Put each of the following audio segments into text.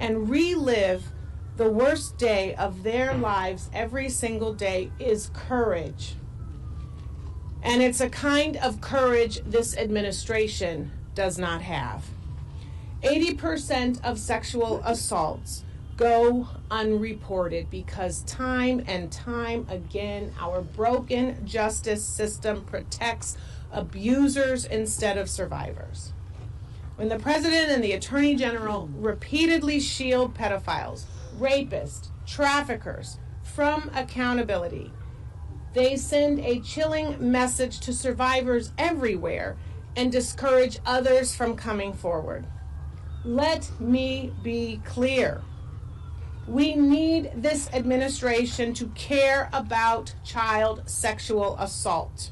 and relive the worst day of their lives every single day is courage. And it's a kind of courage this administration does not have. 80% of sexual assaults go unreported because time and time again our broken justice system protects abusers instead of survivors. When the president and the attorney general repeatedly shield pedophiles, rapists, traffickers from accountability, they send a chilling message to survivors everywhere and discourage others from coming forward. Let me be clear. We need this administration to care about child sexual assault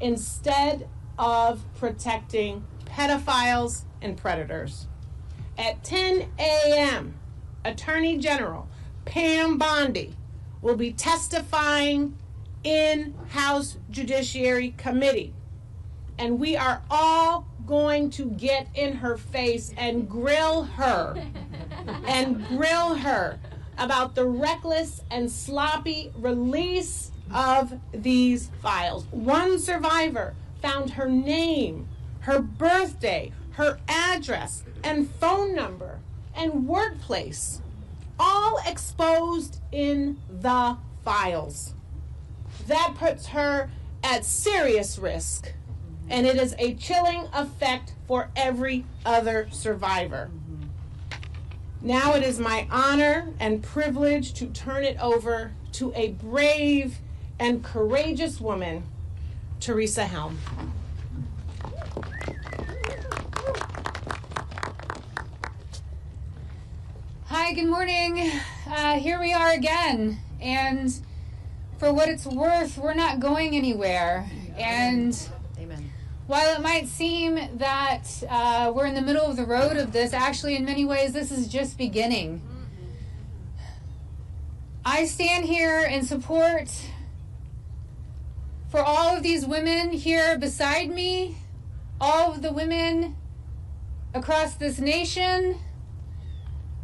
instead of protecting pedophiles and predators. At 10 a.m., Attorney General Pam Bondi will be testifying in House Judiciary Committee, and we are all going to get in her face and grill her about the reckless and sloppy release of these files. One survivor found her name, her birthday, her address, and phone number, and workplace, all exposed in the files. That puts her at serious risk, and it is a chilling effect for every other survivor. Now it is my honor and privilege to turn it over to a brave and courageous woman, Teresa Helm. Hi, good morning. Here we are again, and for what it's worth, we're not going anywhere. And Amen. While it might seem that we're in the middle of the road of this, actually in many ways this is just beginning. I stand here in support for all of these women here beside me, all of the women across this nation,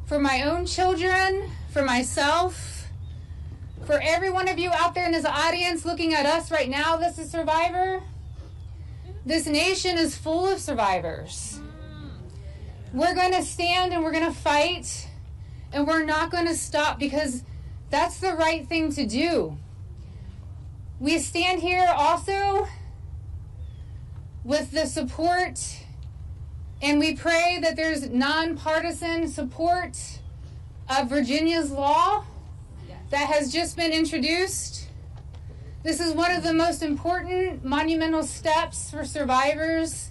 for my own children, for myself, for every one of you out there in this audience looking at us right now, this is Survivor. This nation is full of survivors. We're going to stand and we're going to fight, and we're not going to stop because that's the right thing to do. We stand here also with the support, and we pray that there's nonpartisan support of Virginia's law that has just been introduced. This is one of the most important monumental steps for survivors,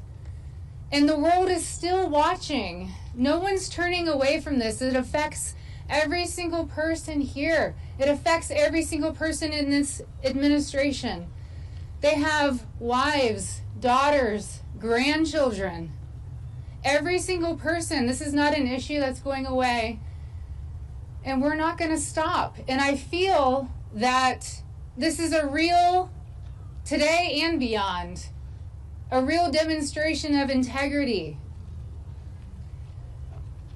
and the world is still watching. No one's turning away from this. It affects every single person here. It affects every single person in this administration. They have wives, daughters, grandchildren. Every single person. This is not an issue that's going away. And we're not going to stop. And I feel that this is a real, today and beyond, a real demonstration of integrity.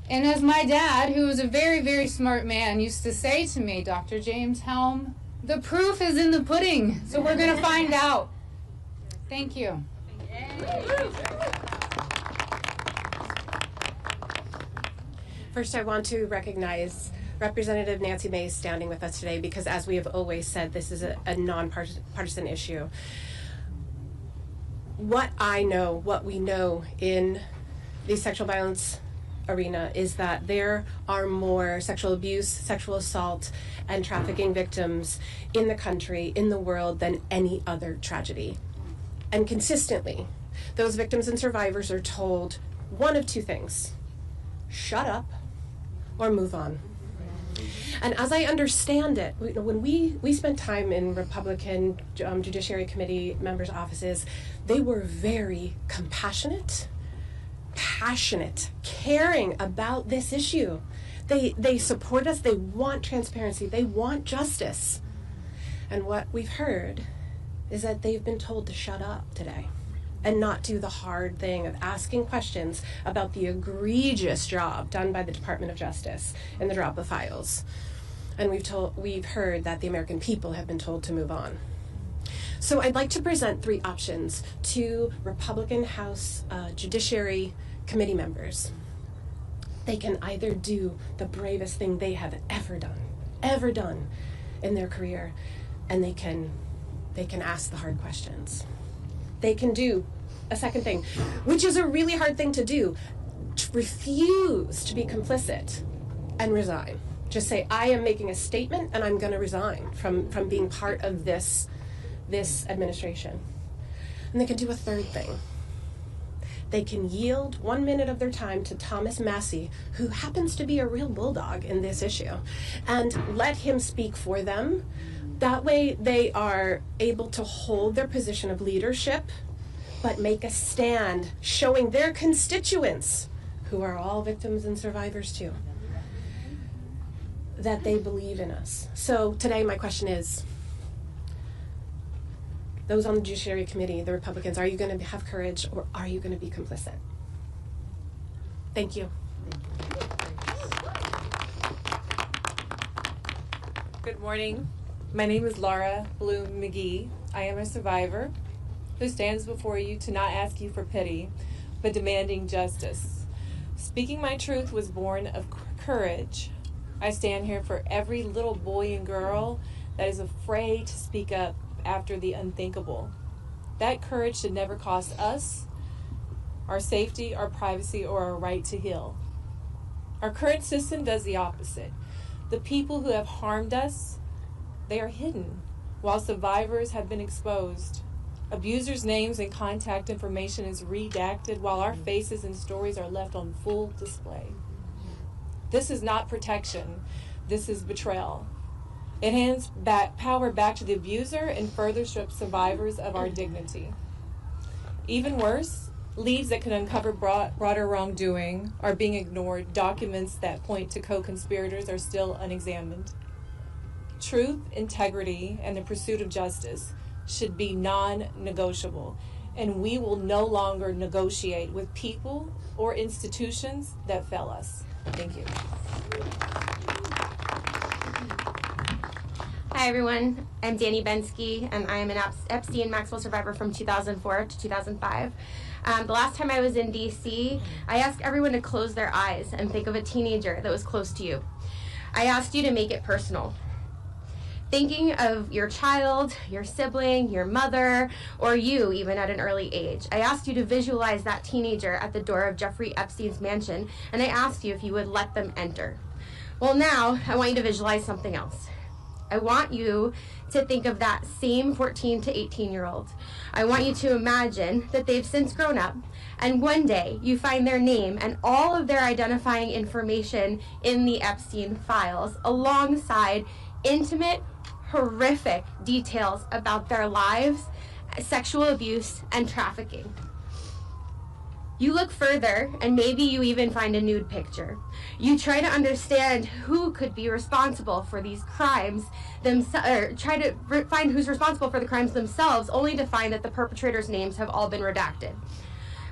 And as my dad, who was a very, very smart man, used to say to me, Dr. James Helm, the proof is in the pudding. So we're going to find out. Thank you. First, I want to recognize Representative Nancy Mace standing with us today because, as we have always said, this is a nonpartisan issue. What we know in the sexual violence arena is that there are more sexual abuse, sexual assault, and trafficking victims in the country, in the world, than any other tragedy. And consistently, those victims and survivors are told one of two things: shut up or move on. And as I understand it, when we spent time in Republican Judiciary Committee members' offices, they were very compassionate, passionate, caring about this issue. They support us, they want transparency, they want justice. And what we've heard is that they've been told to shut up today. and not do the hard thing of asking questions about the egregious job done by the Department of Justice in the drop of files. And we've heard that the American people have been told to move on. So I'd like to present 3 options to Republican House Judiciary Committee members. They can either do the bravest thing they have ever done in their career, and they can ask the hard questions. They can do a second thing, which is a really hard thing to do, to refuse to be complicit and resign. Just say, I am making a statement and I'm going to resign from being part of this administration. And they can do a third thing. They can yield 1 minute of their time to Thomas Massie, who happens to be a real bulldog in this issue, and let him speak for them. That way they are able to hold their position of leadership, but make a stand showing their constituents, who are all victims and survivors too, that they believe in us. So today my question is, those on the Judiciary Committee, the Republicans, are you going to have courage or are you going to be complicit? Thank you. Good morning. My name is Laura Bloom McGee. I am a survivor who stands before you to not ask you for pity, but demanding justice. Speaking my truth was born of courage. I stand here for every little boy and girl that is afraid to speak up after the unthinkable. That courage should never cost us our safety, our privacy, or our right to heal. Our current system does the opposite. The people who have harmed us, they are hidden, while survivors have been exposed. Abusers' names and contact information is redacted, while our faces and stories are left on full display. This is not protection. This is betrayal. It hands power back to the abuser and further strips survivors of our dignity. Even worse, leads that could uncover broader wrongdoing are being ignored. Documents that point to co-conspirators are still unexamined. Truth, integrity, and the pursuit of justice should be non-negotiable, and we will no longer negotiate with people or institutions that fail us. Thank you. Hi everyone, I'm Danny Bensky, and I am an Epstein Maxwell survivor from 2004 to 2005. The last time I was in DC, I asked everyone to close their eyes and think of a teenager that was close to you. I asked you to make it personal. Thinking of your child, your sibling, your mother, or you even at an early age. I asked you to visualize that teenager at the door of Jeffrey Epstein's mansion, and I asked you if you would let them enter. Well, now I want you to visualize something else. I want you to think of that same 14 to 18-year-old. I want you to imagine that they've since grown up, and one day you find their name and all of their identifying information in the Epstein files alongside intimate, horrific details about their lives, sexual abuse, and trafficking. You look further, and maybe you even find a nude picture. You try to understand who could be responsible for these crimes, or try to find who's responsible for the crimes themselves, only to find that the perpetrators' names have all been redacted.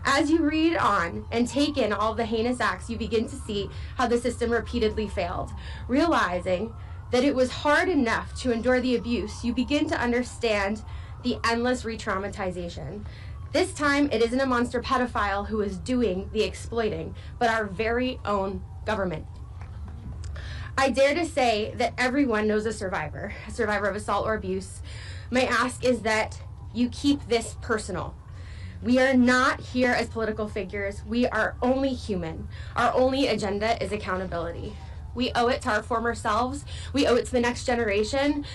As you read on and take in all the heinous acts, you begin to see how the system repeatedly failed. Realizing that it was hard enough to endure the abuse, you begin to understand the endless re-traumatization. This time, it isn't a monster pedophile who is doing the exploiting, but our very own government. I dare to say that everyone knows a survivor of assault or abuse. My ask is that you keep this personal. We are not here as political figures. We are only human. Our only agenda is accountability. We owe it to our former selves. We owe it to the next generation.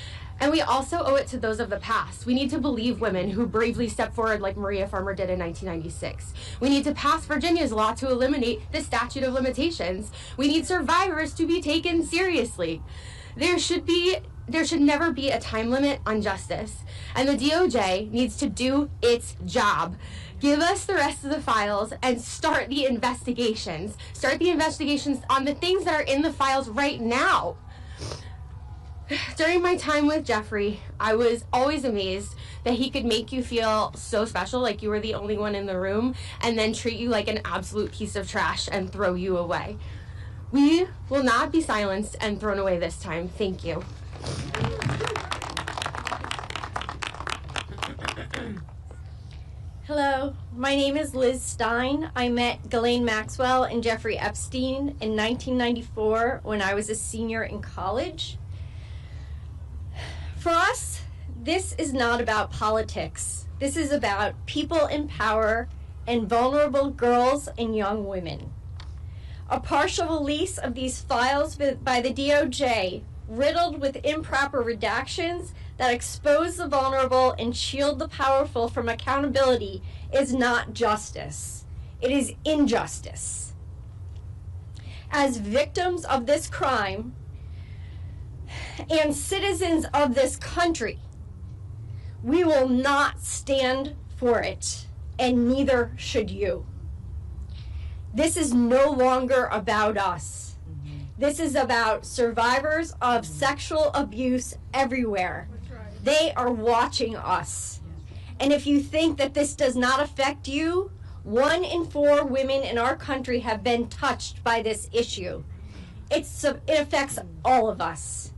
And we also owe it to those of the past. We need to believe women who bravely stepped forward like Maria Farmer did in 1996. We need to pass Virginia's law to eliminate the statute of limitations. We need survivors to be taken seriously. There should never be a time limit on justice. And the DOJ needs to do its job. Give us the rest of the files and start the investigations. Start the investigations on the things that are in the files right now. During my time with Jeffrey, I was always amazed that he could make you feel so special, like you were the only one in the room, and then treat you like an absolute piece of trash and throw you away. We will not be silenced and thrown away this time. Thank you. Hello, my name is Liz Stein. I met Ghislaine Maxwell and Jeffrey Epstein in 1994 when I was a senior in college. For us, this is not about politics. This is about people in power and vulnerable girls and young women. A partial release of these files by the DOJ, riddled with improper redactions that expose the vulnerable and shield the powerful from accountability, is not justice. It is injustice. As victims of this crime and citizens of this country, we will not stand for it, and neither should you. This is no longer about us. This is about survivors of sexual abuse everywhere. They are watching us. And if you think that this does not affect you, 1 in 4 women in our country have been touched by this issue. It affects all of us.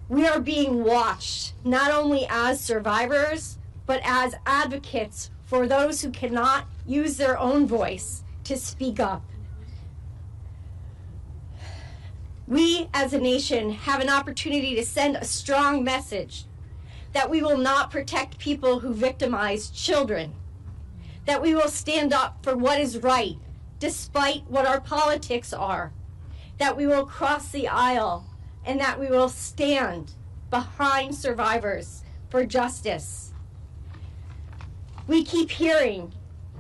We are being watched, not only as survivors, but as advocates for those who cannot use their own voice to speak up. We as a nation have an opportunity to send a strong message that we will not protect people who victimize children, that we will stand up for what is right despite what our politics are, that we will cross the aisle, and that we will stand behind survivors for justice. We keep hearing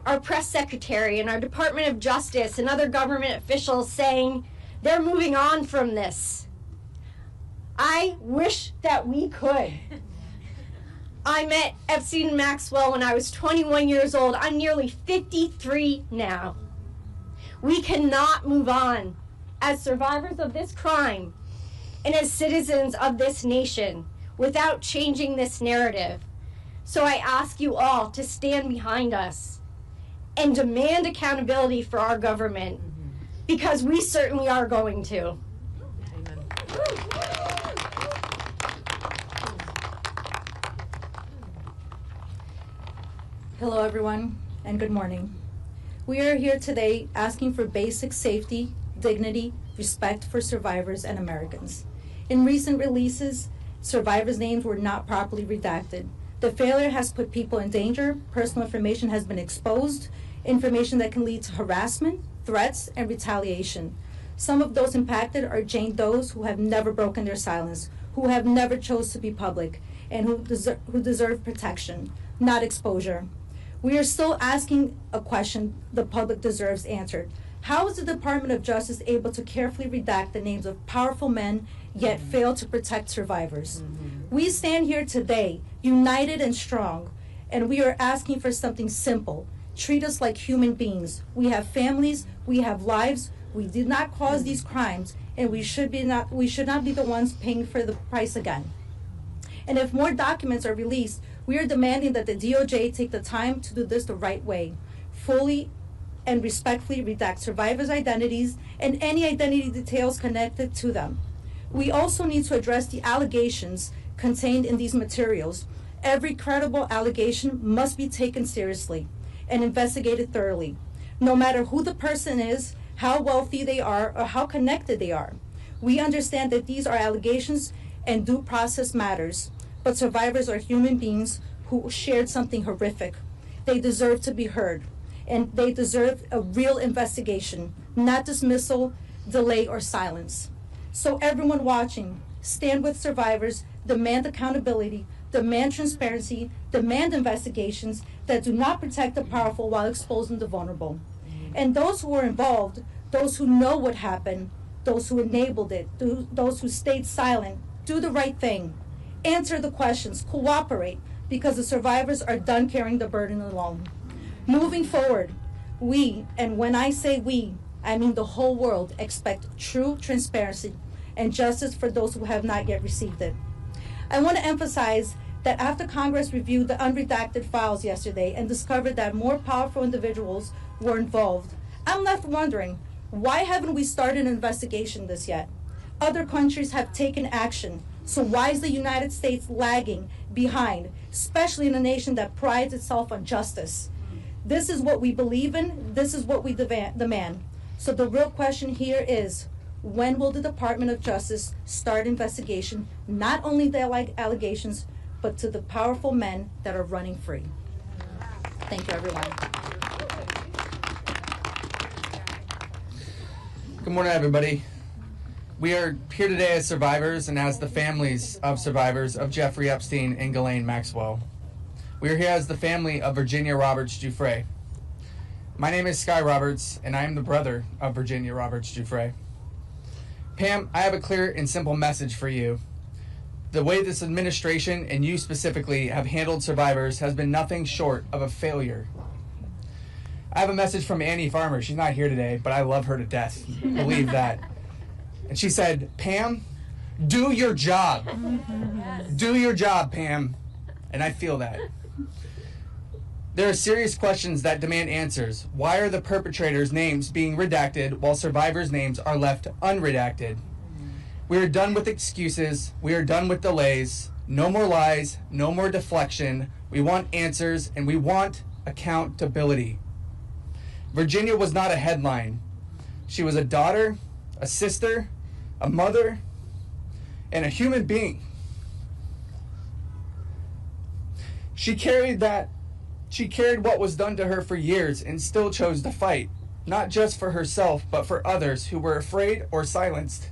our press secretary and our Department of Justice and other government officials saying they're moving on from this. I wish that we could. I met Epstein and Maxwell when I was 21 years old. I'm nearly 53 now. We cannot move on as survivors of this crime and as citizens of this nation without changing this narrative. So I ask you all to stand behind us and demand accountability for our government, because we certainly are going to. Amen. Hello everyone, and good morning. We are here today asking for basic safety, dignity, respect for survivors and Americans. In recent releases, survivors' names were not properly redacted. The failure has put people in danger, personal information has been exposed, information that can lead to harassment, threats, and retaliation. Some of those impacted are Jane Does who have never broken their silence, who have never chose to be public, and who deserve protection, not exposure. We are still asking a question the public deserves answered. How is the Department of Justice able to carefully redact the names of powerful men, yet fail to protect survivors? We stand here today, united and strong, and we are asking for something simple. Treat us like human beings. We have families, we have lives, we did not cause these crimes, and we should not be the ones paying for the price again. And if more documents are released, we are demanding that the DOJ take the time to do this the right way, fully and respectfully redact survivors' identities and any identity details connected to them. We also need to address the allegations contained in these materials. Every credible allegation must be taken seriously and investigated thoroughly, no matter who the person is, how wealthy they are, or how connected they are. We understand that these are allegations and due process matters, but survivors are human beings who shared something horrific. They deserve to be heard, and they deserve a real investigation, not dismissal, delay, or silence. So everyone watching, stand with survivors, demand accountability, demand transparency, demand investigations that do not protect the powerful while exposing the vulnerable. And those who were involved, those who know what happened, those who enabled it, those who stayed silent, do the right thing. Answer the questions, cooperate, because the survivors are done carrying the burden alone. Moving forward, we, and when I say we, I mean the whole world, expect true transparency and justice for those who have not yet received it. I want to emphasize that after Congress reviewed the unredacted files yesterday and discovered that more powerful individuals were involved, I'm left wondering, why haven't we started an investigation this yet? Other countries have taken action, so why is the United States lagging behind, especially in a nation that prides itself on justice? This is what we believe in, this is what we demand. So the real question here is, when will the Department of Justice start investigation, not only the allegations, but to the powerful men that are running free? Thank you, everyone. Good morning, everybody. We are here today as survivors and as the families of survivors of Jeffrey Epstein and Ghislaine Maxwell. We are here as the family of Virginia Roberts Giuffre. My name is Sky Roberts, and I am the brother of Virginia Roberts Giuffre. Pam, I have a clear and simple message for you. The way this administration, and you specifically, have handled survivors has been nothing short of a failure. I have a message from Annie Farmer. She's not here today, but I love her to death. Believe that. And she said, Pam, do your job. Do your job, Pam. And I feel that. There are serious questions that demand answers. Why are the perpetrators' names being redacted while survivors' names are left unredacted? We are done with excuses. We are done with delays. No more lies. No more deflection. We want answers, and we want accountability. Virginia was not a headline. She was a daughter, a sister, a mother, and a human being. She carried what was done to her for years and still chose to fight, not just for herself, but for others who were afraid or silenced.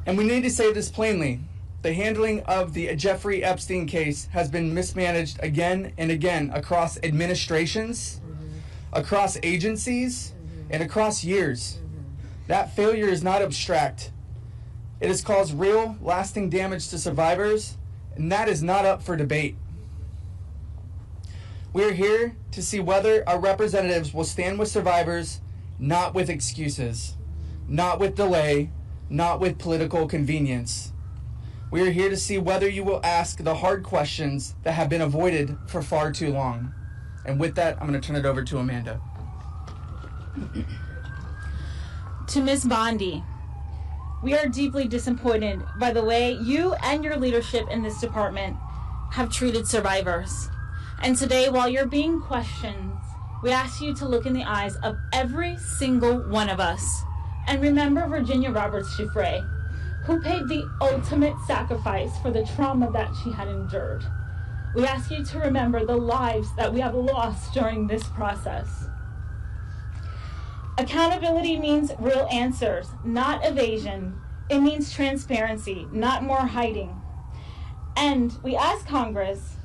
And we need to say this plainly. The handling of the Jeffrey Epstein case has been mismanaged again and again across administrations, across agencies, and across years. That failure is not abstract. It has caused real, lasting damage to survivors, and that is not up for debate. We are here to see whether our representatives will stand with survivors, not with excuses, not with delay, not with political convenience. We are here to see whether you will ask the hard questions that have been avoided for far too long. And with that, I'm going to turn it over to Amanda. To Ms. Bondi, we are deeply disappointed by the way you and your leadership in this department have treated survivors. And today, while you're being questioned, we ask you to look in the eyes of every single one of us and remember Virginia Roberts Giuffre, who paid the ultimate sacrifice for the trauma that she had endured. We ask you to remember the lives that we have lost during this process. Accountability means real answers, not evasion. It means transparency, not more hiding. And we ask Congress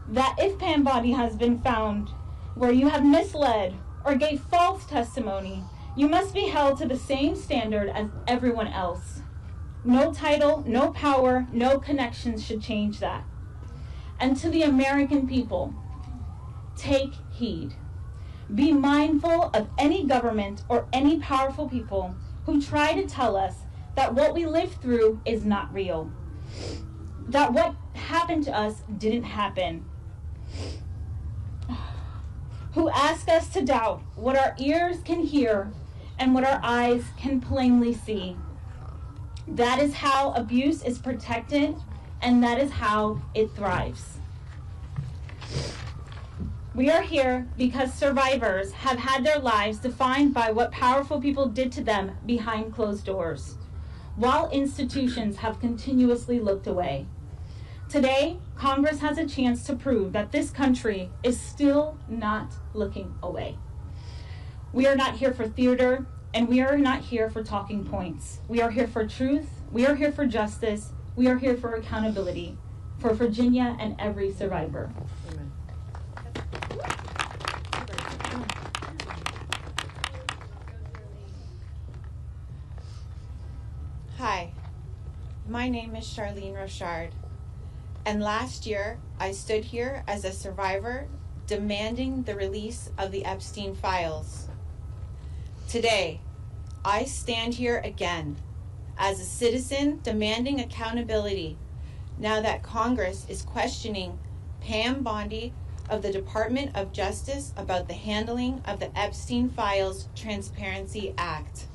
that if Pam Bondi has been found where you have misled or gave false testimony, you must be held to the same standard as everyone else. No title, no power, no connections should change that. And to the American people, take heed. Be mindful of any government or any powerful people who try to tell us that what we lived through is not real, that what happened to us didn't happen, who ask us to doubt what our ears can hear and what our eyes can plainly see. That is how abuse is protected, and that is how it thrives. We are here because survivors have had their lives defined by what powerful people did to them behind closed doors, while institutions have continuously looked away. Today, Congress has a chance to prove that this country is still not looking away. We are not here for theater, and we are not here for talking points. We are here for truth. We are here for justice. We are here for accountability for Virginia and every survivor. Amen. Hi, my name is Charlene Rochard, and last year I stood here as a survivor demanding the release of the Epstein files. Today, I stand here again as a citizen demanding accountability now that Congress is questioning Pam Bondi of the Department of Justice about the handling of the Epstein Files Transparency Act.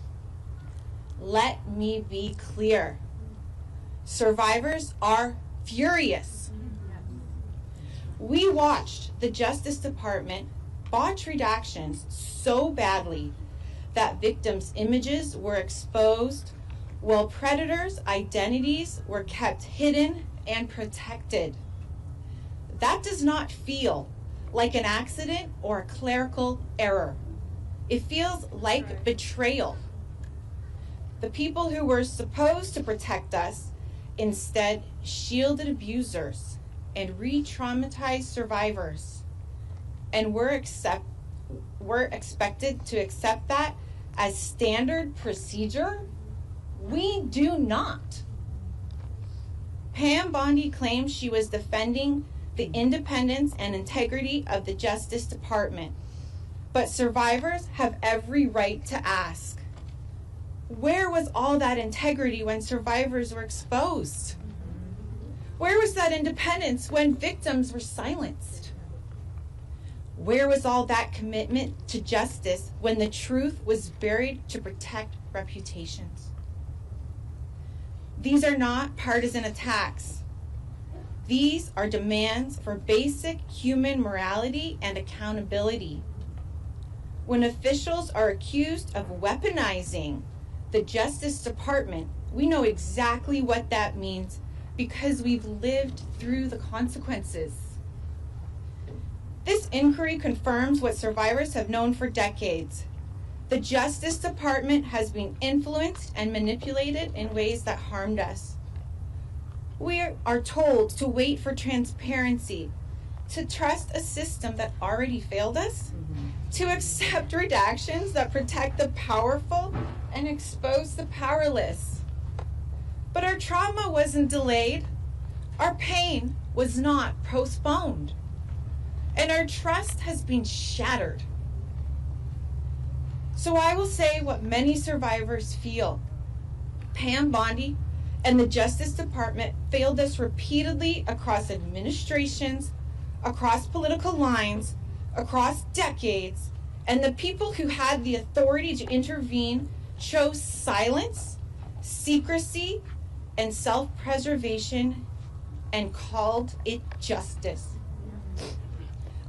Let me be clear. Survivors are furious. We watched the Justice Department botch redactions so badly that victims' images were exposed while predators' identities were kept hidden and protected. That does not feel like an accident or a clerical error. It feels like betrayal. The people who were supposed to protect us instead shielded abusers and re-traumatized survivors. And we're expected to accept that as standard procedure? We do not. Pam Bondi claims she was defending the independence and integrity of the Justice Department. But survivors have every right to ask, where was all that integrity when survivors were exposed? Where was that independence when victims were silenced? Where was all that commitment to justice when the truth was buried to protect reputations? These are not partisan attacks. These are demands for basic human morality and accountability. When officials are accused of weaponizing the Justice Department, we know exactly what that means because we've lived through the consequences. This inquiry confirms what survivors have known for decades. The Justice Department has been influenced and manipulated in ways that harmed us. We are told to wait for transparency, to trust a system that already failed us, to accept redactions that protect the powerful and expose the powerless. But our trauma wasn't delayed. Our pain was not postponed. And our trust has been shattered. So I will say what many survivors feel. Pam Bondi and the Justice Department failed us repeatedly across administrations, across political lines, across decades, and the people who had the authority to intervene chose silence, secrecy, and self-preservation and called it justice.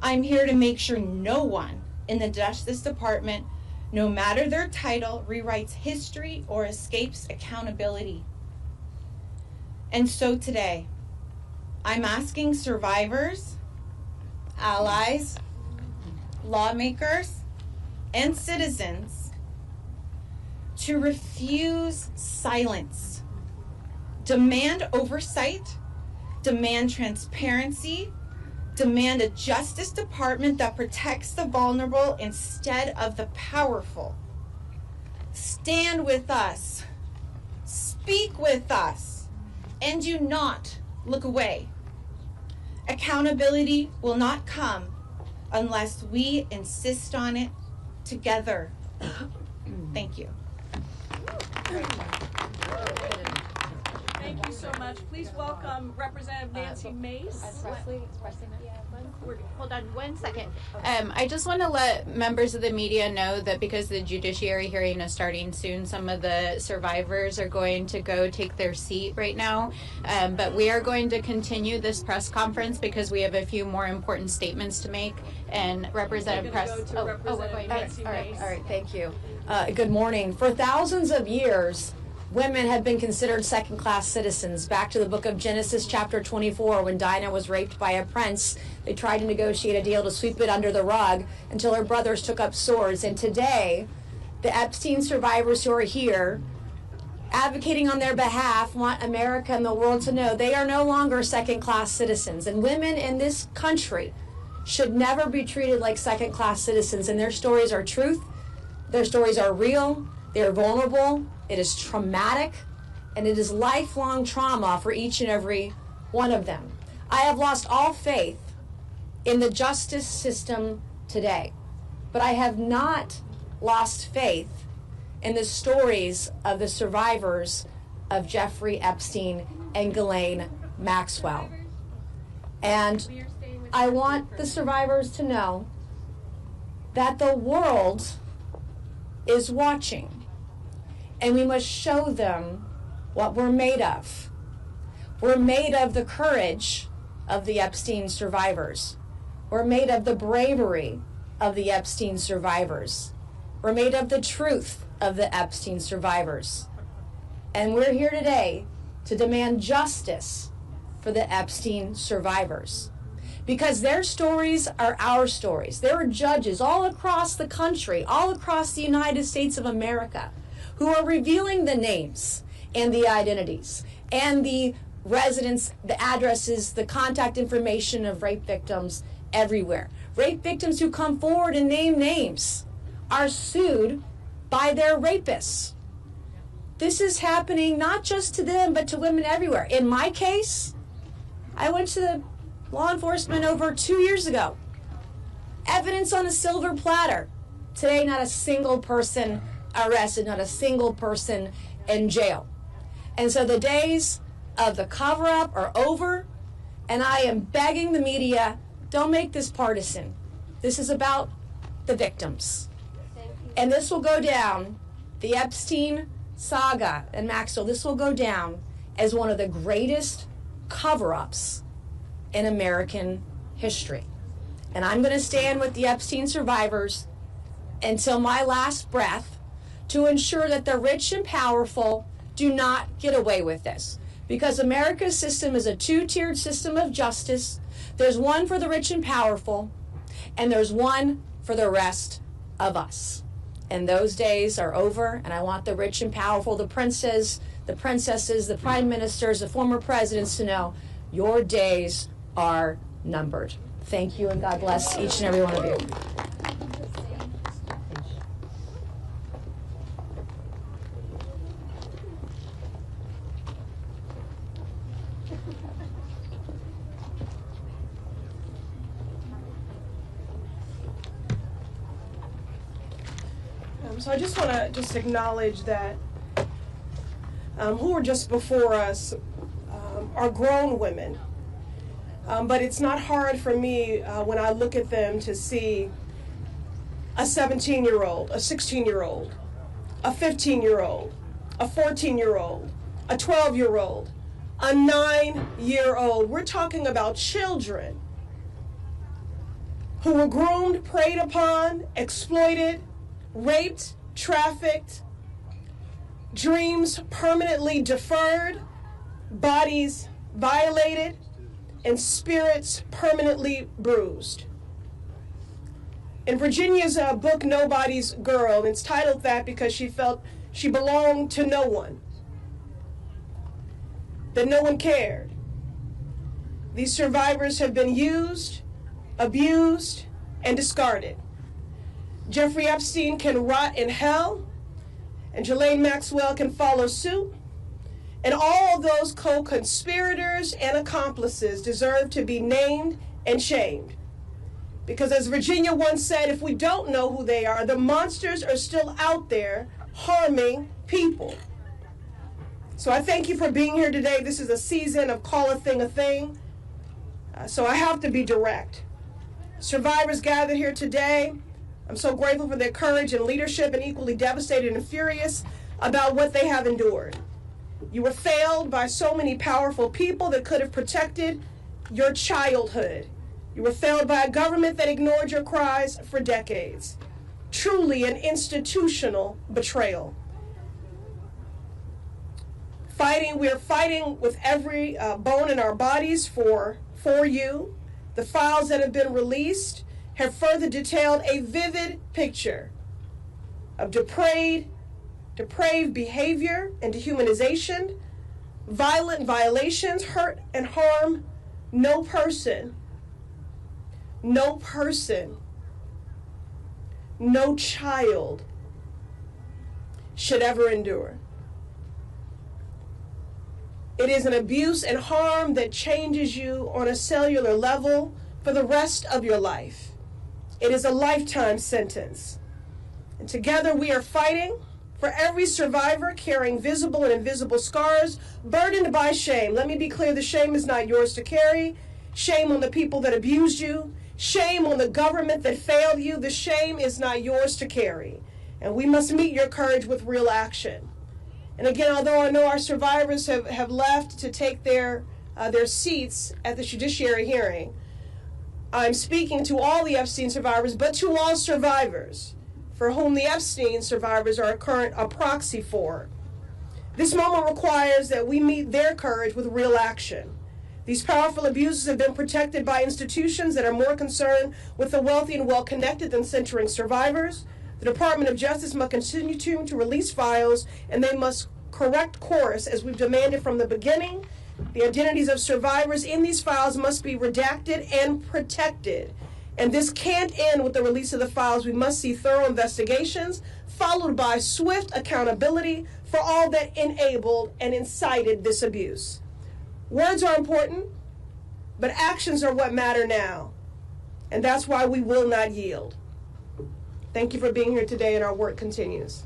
I'm here to make sure no one in the Justice Department, no matter their title, rewrites history or escapes accountability. And so today, I'm asking survivors, allies, lawmakers, and citizens to refuse silence, demand oversight, demand transparency, demand a Justice Department that protects the vulnerable instead of the powerful. Stand with us, speak with us, and do not look away. Accountability will not come unless we insist on it together. Thank you. Thank you so much. Please welcome Representative Nancy Mace. Hold on 1 second. I just want to let members of the media know that because the judiciary hearing is starting soon, some of the survivors are going to go take their seat right now. But we are going to continue this press conference because we have a few more important statements to make. And Representative We're going Nancy Mace. All right, thank you. Good morning. For thousands of years, women have been considered second-class citizens. Back to the book of Genesis, chapter 24, when Dinah was raped by a prince, they tried to negotiate a deal to sweep it under the rug until her brothers took up swords. And today, the Epstein survivors who are here, advocating on their behalf, want America and the world to know they are no longer second-class citizens. And women in this country should never be treated like second-class citizens. And their stories are truth. Their stories are real. They're vulnerable. It is traumatic, and it is lifelong trauma for each and every one of them. I have lost all faith in the justice system today, but I have not lost faith in the stories of the survivors of Jeffrey Epstein and Ghislaine Maxwell. And I want the survivors to know that the world is watching, and we must show them what we're made of. We're made of the courage of the Epstein survivors. We're made of the bravery of the Epstein survivors. We're made of the truth of the Epstein survivors. And we're here today to demand justice for the Epstein survivors, because their stories are our stories. There are judges all across the country, all across the United States of America, who are revealing the names and the identities and the residence, the addresses, the contact information of rape victims everywhere. Rape victims who come forward and name names are sued by their rapists. This is happening not just to them, but to women everywhere. In my case, I went to the law enforcement over 2 years ago. Evidence on a silver platter. Today, not a single person arrested, not a single person in jail. And so the days of the cover-up are over, and I am begging the media, don't make this partisan. This is about the victims. And this will go down, the Epstein saga and Maxwell, this will go down as one of the greatest cover-ups in American history. And I'm going to stand with the Epstein survivors until my last breath to ensure that the rich and powerful do not get away with this. Because America's system is a two-tiered system of justice. There's one for the rich and powerful, and there's one for the rest of us. And those days are over, and I want the rich and powerful, the princes, the princesses, the prime ministers, the former presidents to know your days are numbered. Thank you, and God bless each and every one of you. So I just want to acknowledge that who were just before us are grown women. But it's not hard for me when I look at them to see a 17-year-old, a 16-year-old, a 15-year-old, a 14-year-old, a 12-year-old, a 9-year-old. We're talking about children who were groomed, preyed upon, exploited, raped, trafficked, dreams permanently deferred, bodies violated, and spirits permanently bruised. In Virginia's book, Nobody's Girl, it's titled that because she felt she belonged to no one, that no one cared. These survivors have been used, abused, and discarded. Jeffrey Epstein can rot in hell, and Ghislaine Maxwell can follow suit, and all those co-conspirators and accomplices deserve to be named and shamed. Because as Virginia once said, if we don't know who they are, the monsters are still out there harming people. So I thank you for being here today. This is a season of call a thing. So I have to be direct. Survivors gathered here today, I'm so grateful for their courage and leadership, and equally devastated and furious about what they have endured. You were failed by so many powerful people that could have protected your childhood. You were failed by a government that ignored your cries for decades. Truly an institutional betrayal. We are fighting with every bone in our bodies for you. The files that have been released have further detailed a vivid picture of depraved behavior and dehumanization, violent violations, hurt and harm no person, no child should ever endure. It is an abuse and harm that changes you on a cellular level for the rest of your life. It is a lifetime sentence. And together we are fighting For every survivor carrying visible and invisible scars, burdened by shame. Let me be clear, the shame is not yours to carry. Shame on the people that abused you. Shame on the government that failed you. The shame is not yours to carry. And we must meet your courage with real action. And again, although I know our survivors have left to take their seats at the judiciary hearing, I'm speaking to all the Epstein survivors, but to all survivors for whom the Epstein survivors are a proxy for. This moment requires that we meet their courage with real action. These powerful abusers have been protected by institutions that are more concerned with the wealthy and well-connected than centering survivors. The Department of Justice must continue to release files, and they must correct course as we've demanded from the beginning. The identities of survivors in these files must be redacted and protected. And this can't end with the release of the files. We must see thorough investigations, followed by swift accountability for all that enabled and incited this abuse. Words are important, but actions are what matter now. And that's why we will not yield. Thank you for being here today, and our work continues.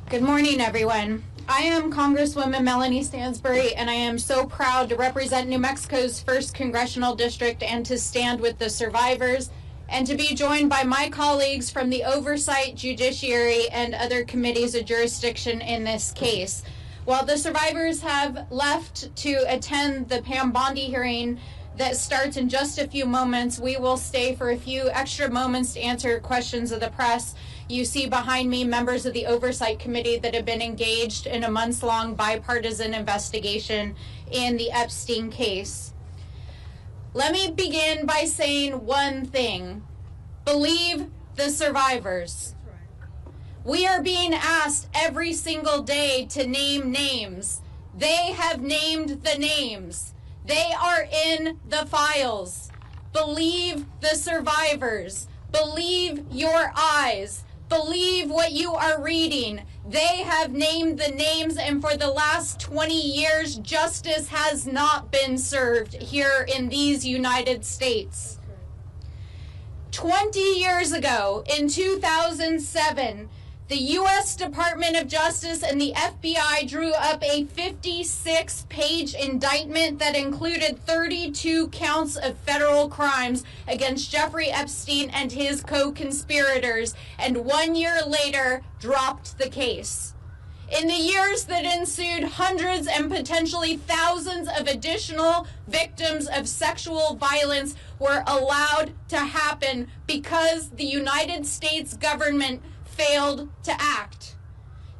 Good morning, everyone. I am Congresswoman Melanie Stansbury, and I am so proud to represent New Mexico's 1st Congressional District and to stand with the survivors and to be joined by my colleagues from the Oversight, Judiciary, and other committees of jurisdiction in this case. While the survivors have left to attend the Pam Bondi hearing that starts in just a few moments, we will stay for a few extra moments to answer questions of the press. You see behind me members of the Oversight Committee that have been engaged in a months-long bipartisan investigation in the Epstein case. Let me begin by saying one thing. Believe the survivors. We are being asked every single day to name names. They have named the names. They are in the files. Believe the survivors. Believe your eyes. Believe what you are reading. They have named the names, and for the last 20 years, justice has not been served here in these United States. 20 years ago, in 2007, the U.S. Department of Justice and the FBI drew up a 56-page indictment that included 32 counts of federal crimes against Jeffrey Epstein and his co-conspirators, and 1 year later dropped the case. In the years that ensued, hundreds and potentially thousands of additional victims of sexual violence were allowed to happen because the United States government failed to act.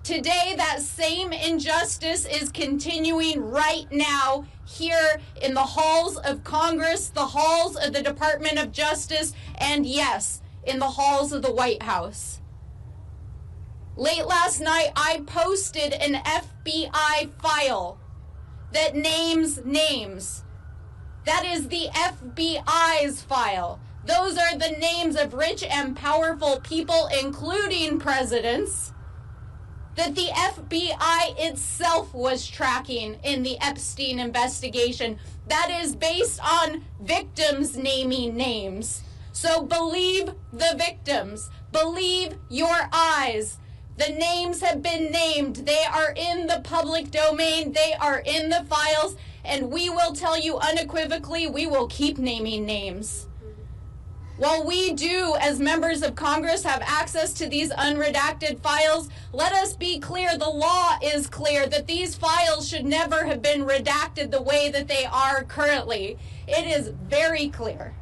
Today, that same injustice is continuing right now here in the halls of Congress, the halls of the Department of Justice, and yes, in the halls of the White House. Late last night, I posted an FBI file that names names. That is the FBI's file. Those are the names of rich and powerful people, including presidents, that the FBI itself was tracking in the Epstein investigation. That is based on victims naming names. So believe the victims. Believe your eyes. The names have been named. They are in the public domain. They are in the files. And we will tell you unequivocally, we will keep naming names. While we do, as members of Congress, have access to these unredacted files, let us be clear, the law is clear that these files should never have been redacted the way that they are currently. It is very clear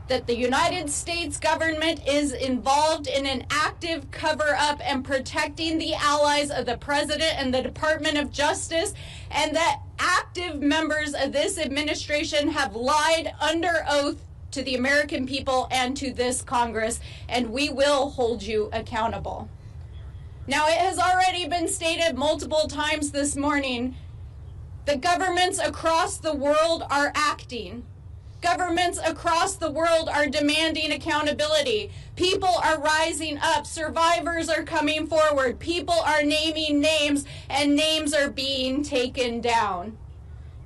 that the United States government is involved in an active cover-up and protecting the allies of the President and the Department of Justice, and that active members of this administration have lied under oath to the American people and to this Congress, and we will hold you accountable. Now, it has already been stated multiple times this morning, the governments across the world are acting. Governments across the world are demanding accountability. People are rising up. Survivors are coming forward. People are naming names, and names are being taken down.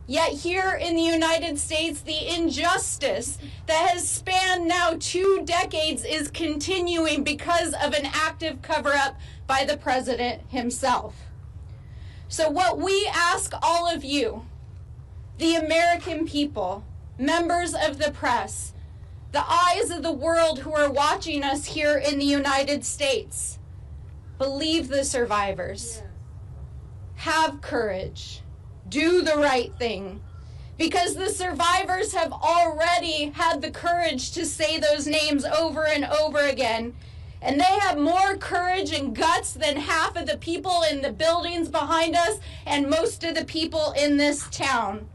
Yet here in the United States, the injustice that has spanned now 2 decades is continuing because of an active cover-up by the president himself. So what we ask all of you, the American people, members of the press, the eyes of the world who are watching us here in the United States, believe the survivors. Have courage. Do the right thing. Because the survivors have already had the courage to say those names over and over again. And they have more courage and guts than half of the people in the buildings behind us and most of the people in this town.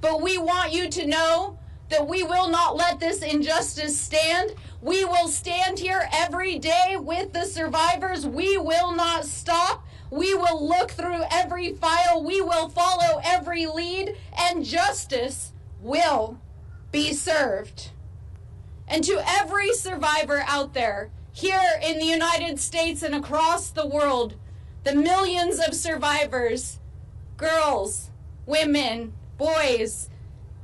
But we want you to know that we will not let this injustice stand. We will stand here every day with the survivors. We will not stop. We will look through every file. We will follow every lead, and justice will be served. And to every survivor out there, here in the United States and across the world, the millions of survivors, girls, women, boys,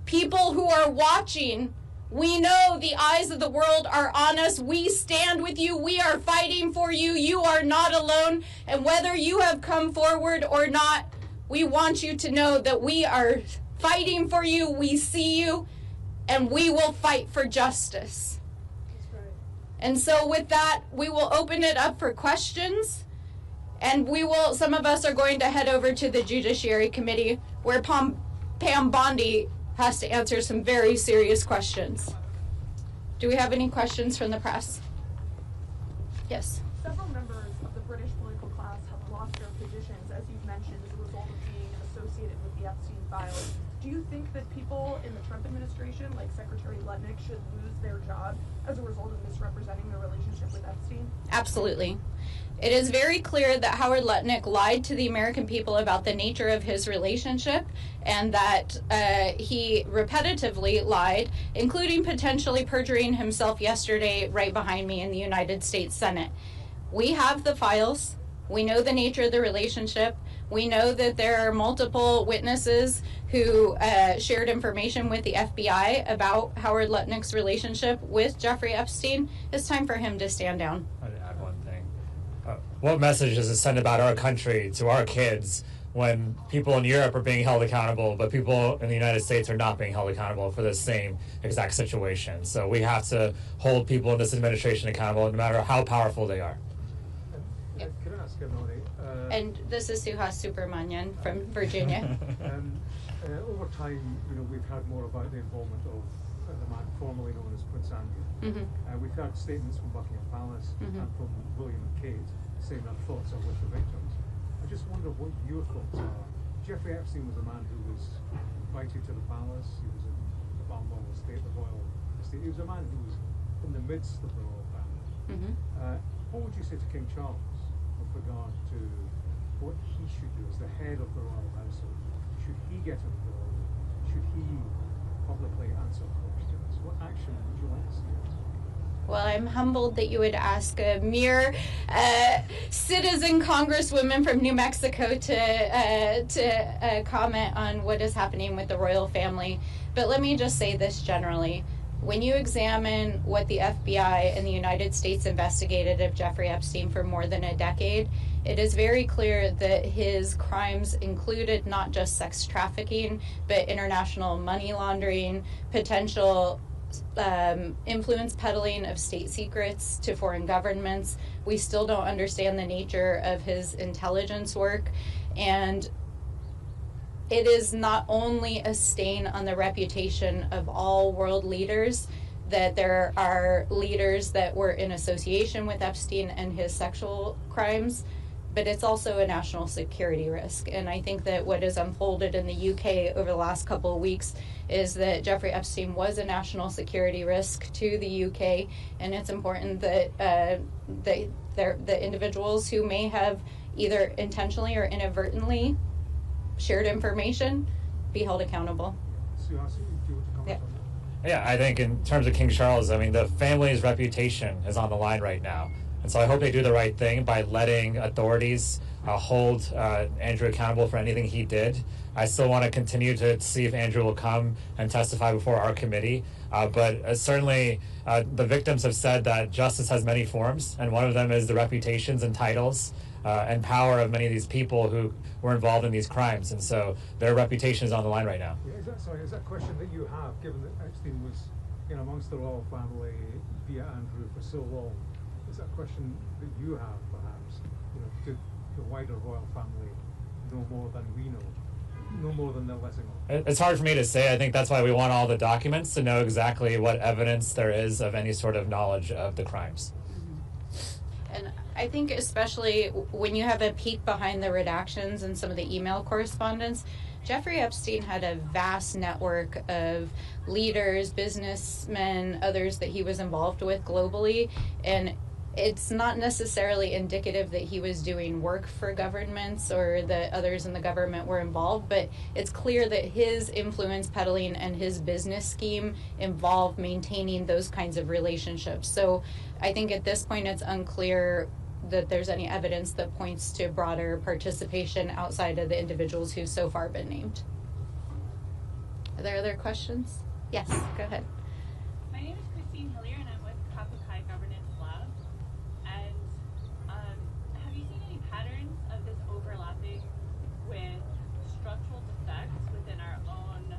people who are watching, we know the eyes of the world are on us. We stand with you. We are fighting for you. You are not alone. And whether you have come forward or not, we want you to know that we are fighting for you. We see you, and we will fight for justice. And so with that, we will open it up for questions. And some of us are going to head over to the Judiciary Committee, where Pam Bondi has to answer some very serious questions. Do we have any questions from the press? Yes. Several members of the British political class have lost their positions, as you've mentioned, as a result of being associated with the Epstein files. Do you think that people in the Trump administration, like Secretary Lutnick, should lose their job as a result of misrepresenting their relationship with Epstein? Absolutely. It is very clear that Howard Lutnick lied to the American people about the nature of his relationship, and that he repetitively lied, including potentially perjuring himself yesterday right behind me in the United States Senate. We have the files. We know the nature of the relationship. We know that there are multiple witnesses who shared information with the FBI about Howard Lutnick's relationship with Jeffrey Epstein. It's time for him to stand down. I'd add one thing. What message does it send about our country to our kids when people in Europe are being held accountable, but people in the United States are not being held accountable for the same exact situation? So we have to hold people in this administration accountable, no matter how powerful they are. Can I ask everybody? And this is Suhas Subramanian from Virginia. Over time, we've heard more about the involvement of the man formerly known as Prince Andrew. We've heard statements from Buckingham Palace and from William and Kate saying their thoughts are with the victims. I just wonder what your thoughts are. Jeffrey Epstein was a man who was invited to the palace. He was in the Balmoral estate, the royal estate. He was a man who was in the midst of the royal family. What would you say to King Charles with regard to what he should do as the head of the royal household? Should he get involved? Should he publicly answer questions? What action would you like to see? Well, I'm humbled that you would ask a mere citizen congresswoman from New Mexico to comment on what is happening with the royal family. But let me just say this generally. When you examine what the FBI and the United States investigated of Jeffrey Epstein for more than a decade, it is very clear that his crimes included not just sex trafficking, but international money laundering, potential influence peddling of state secrets to foreign governments. We still don't understand the nature of his intelligence work, and it is not only a stain on the reputation of all world leaders that there are leaders that were in association with Epstein and his sexual crimes, but it's also a national security risk. And I think that what has unfolded in the UK over the last couple of weeks is that Jeffrey Epstein was a national security risk to the UK, and it's important that the individuals who may have either intentionally or inadvertently shared information be held accountable. Yeah, I think in terms of King Charles, I mean, the family's reputation is on the line right now. And so I hope they do the right thing by letting authorities hold Andrew accountable for anything he did. I still want to continue to see if Andrew will come and testify before our committee. But certainly the victims have said that justice has many forms, and one of them is the reputations and titles and power of many of these people who were involved in these crimes. And so their reputation is on the line right now. Yeah, is that a question that you have, given that Epstein was amongst the royal family via Andrew for so long? Is that a question that you have, perhaps? Did the wider royal family know more than we know? No more than they're letting on? It's hard for me to say. I think that's why we want all the documents to know exactly what evidence there is of any sort of knowledge of the crimes. And I think especially when you have a peek behind the redactions and some of the email correspondence, Jeffrey Epstein had a vast network of leaders, businessmen, others that he was involved with globally, and it's not necessarily indicative that he was doing work for governments or that others in the government were involved, but it's clear that his influence peddling and his business scheme involved maintaining those kinds of relationships. So I think at this point it's unclear that there's any evidence that points to broader participation outside of the individuals who've so far been named. Are there other questions? Yes, go ahead. My name is Christine Hillier, and I'm with Caucus Governance Lab. And have you seen any patterns of this overlapping with structural defects within our own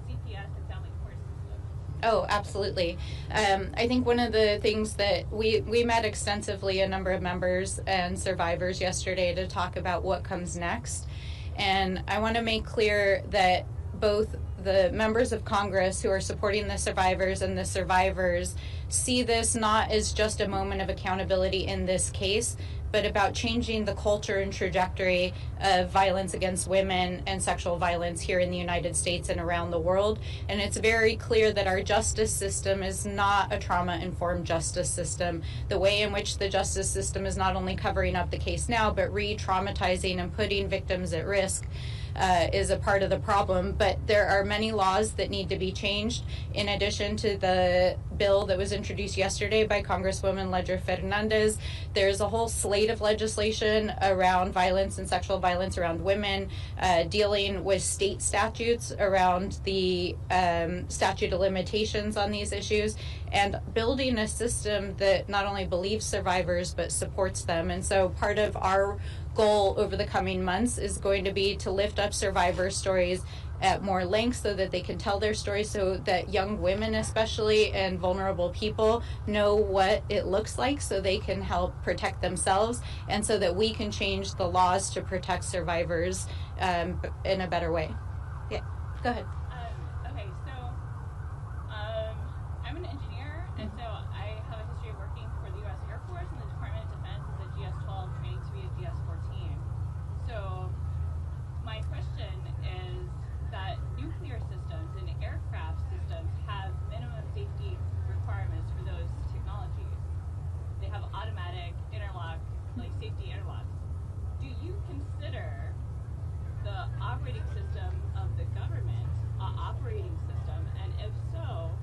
CPS and family court system? Oh, absolutely. I think one of the things that we met extensively, a number of members and survivors yesterday, to talk about what comes next. And I want to make clear that both the members of Congress who are supporting the survivors and the survivors see this not as just a moment of accountability in this case, but about changing the culture and trajectory of violence against women and sexual violence here in the United States and around the world. And it's very clear that our justice system is not a trauma-informed justice system. The way in which the justice system is not only covering up the case now, but re-traumatizing and putting victims at risk is a part of the problem. But there are many laws that need to be changed. In addition to the bill that was introduced yesterday by Congresswoman Ledger Fernandez, there's a whole slate of legislation around violence and sexual violence around women, dealing with state statutes around the statute of limitations on these issues, and building a system that not only believes survivors but supports them. And so part of our goal over the coming months is going to be to lift up survivor stories at more length so that they can tell their stories, so that young women especially and vulnerable people know what it looks like, so they can help protect themselves, and so that we can change the laws to protect survivors in a better way. Yeah, go ahead. Okay, so I'm an engineer, and so I have a history of working for the U.S. Air Force and the Department of Defense as a GS-12 training to be a GS-14. So my question is that nuclear systems and aircraft systems have minimum safety requirements for those technologies. They have automatic interlock, like safety interlocks. Do you consider the operating system of the government an operating system? And if so,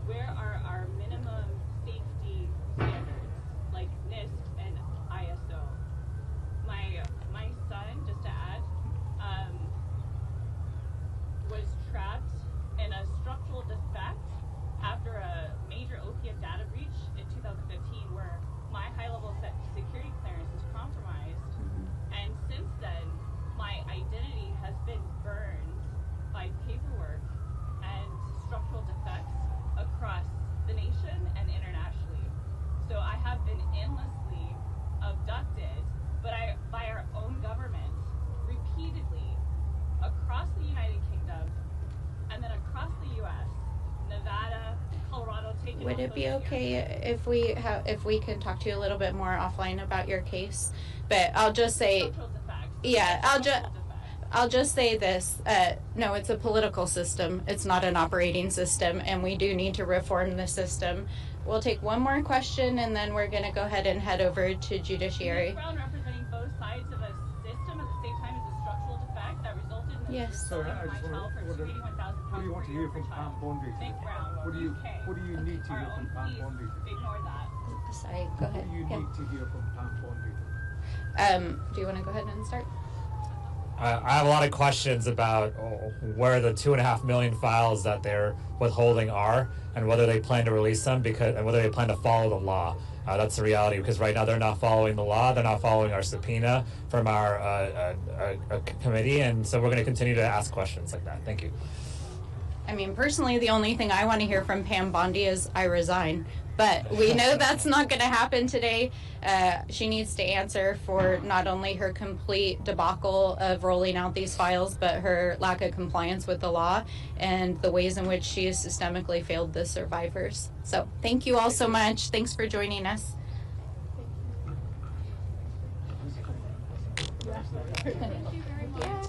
where are our minimum safety standards, like NIST and ISO? My son, just to add, was trapped in a structural defect after a major opiate data breach in 2015, where my high-level security clearance was compromised. And since then, my identity has been burned by paperwork and structural defects across the nation and internationally. So I have been endlessly abducted, but by our own government, repeatedly, across the United Kingdom, and then across the U.S., Nevada, Colorado, taking. Would it be okay if we can talk to you a little bit more offline about your case? But I'll just say, yeah, I'll just say this. No, it's a political system. It's not an operating system, and we do need to reform the system. We'll take one more question, and then we're going to go ahead and head over to judiciary. Ms. Brown representing both sides of a system at the same time as a structural defect that resulted in the Sorry, I just want to, what do you want to hear from Pam Bondi today? What do you need to hear from Pam Bondi today? Ignore that. Sorry, go ahead. You Yeah. need to hear from Pam Bondi. Do you want to go ahead and start? I have a lot of questions about where the 2.5 million files that they're withholding are, and whether they plan to release them, and whether they plan to follow the law. That's the reality, because right now they're not following the law. They're not following our subpoena from our committee, and so we're going to continue to ask questions like that. Thank you. I mean, personally, the only thing I want to hear from Pam Bondi is I resign. But we know that's not going to happen today. She needs to answer for not only her complete debacle of rolling out these files, but her lack of compliance with the law and the ways in which she has systemically failed the survivors. So thank you all so much. Thanks for joining us. Thank you very much.